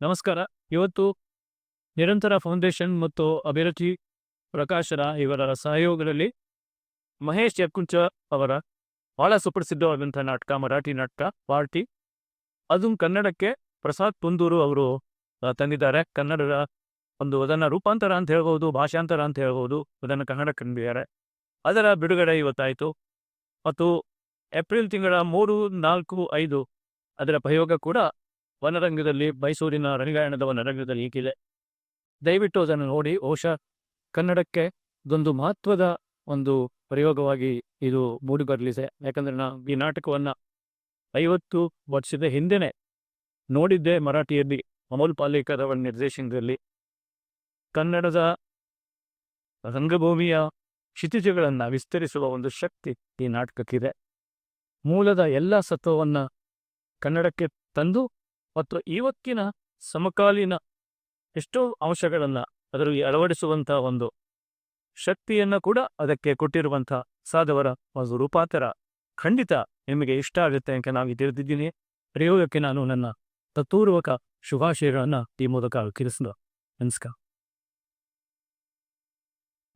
ನಮಸ್ಕಾರ. ಇವತ್ತು ನಿರಂತರ ಫೌಂಡೇಶನ್ ಮತ್ತು ಅಭಿರುಚಿ ಪ್ರಕಾಶನ ಇವರ ಸಹಯೋಗದಲ್ಲಿ ಮಹೇಶ್ ಯಕ್ಕುಂಚ ಅವರ ಬಹಳ ಸುಪ್ರಸಿದ್ಧವಾದಂಥ ನಾಟಕ, ಮರಾಠಿ ನಾಟಕ ಪಾರ್ಟಿ. ಅದು ಕನ್ನಡಕ್ಕೆ ಪ್ರಸಾದ್ ಪುಂದೂರು ಅವರು ತಂದಿದ್ದಾರೆ. ಕನ್ನಡದ ಅದನ್ನು ರೂಪಾಂತರ ಅಂತ ಹೇಳ್ಬೋದು, ಭಾಷಾಂತರ ಅಂತ ಹೇಳ್ಬೋದು. ಅದನ್ನು ಕನ್ನಡಕ್ಕೆ ತಂದಿದ್ದಾರೆ. ಅದರ ಬಿಡುಗಡೆ ಇವತ್ತಾಯಿತು ಮತ್ತು ಏಪ್ರಿಲ್ ತಿಂಗಳ 3, 4, 5 ಅದರ ಪ್ರಯೋಗ ಕೂಡ ವನರಂಗದಲ್ಲಿ, ಮೈಸೂರಿನ ರಣಗಾಯಣದ ವನರಂಗದಲ್ಲಿ ಈಗಿದೆ. ದಯವಿಟ್ಟು ಅದನ್ನು ನೋಡಿ. ಬಹುಶಃ ಕನ್ನಡಕ್ಕೆ ಇದೊಂದು ಮಹತ್ವದ ಪ್ರಯೋಗವಾಗಿ ಇದು ಮೂಡಿಬರಲಿದೆ. ಯಾಕಂದರೆ ನಾನು ಈ ನಾಟಕವನ್ನು 50 ವರ್ಷದ ಹಿಂದೆನೇ ನೋಡಿದ್ದೆ ಮರಾಠಿಯಲ್ಲಿ, ಅಮೋಲ್ ಪಾಲೇಕರ್ ಅವರ ನಿರ್ದೇಶನದಲ್ಲಿ. ಕನ್ನಡದ ರಂಗಭೂಮಿಯ ಕ್ಷಿತಿಜಗಳನ್ನು ವಿಸ್ತರಿಸುವ ಒಂದು ಶಕ್ತಿ ಈ ನಾಟಕಕ್ಕಿದೆ. ಮೂಲದ ಎಲ್ಲ ಸತ್ವವನ್ನು ಕನ್ನಡಕ್ಕೆ ತಂದು ಮತ್ತು ಇವತ್ತಿನ ಸಮಕಾಲೀನ ಎಷ್ಟೋ ಅಂಶಗಳನ್ನು ಅದರಲ್ಲಿ ಅಳವಡಿಸುವಂಥ ಒಂದು ಶಕ್ತಿಯನ್ನು ಕೂಡ ಅದಕ್ಕೆ ಕೊಟ್ಟಿರುವಂಥ ಸಾಧವರ ಒಂದು ರೂಪಾಂತರ ಖಂಡಿತ ನಿಮಗೆ ಇಷ್ಟ ಆಗುತ್ತೆ ಅಂತ ನಾನು ತಿಳಿದಿದ್ದೀನಿ. ಪ್ರಯೋಗಕ್ಕೆ ನಾನು ನನ್ನ ಹೃತ್ಪೂರ್ವಕ ಶುಭಾಶಯಗಳನ್ನು ಈ ಮೂಲಕ ತಿಳಿಸಿದ. ನಮಸ್ಕಾರ.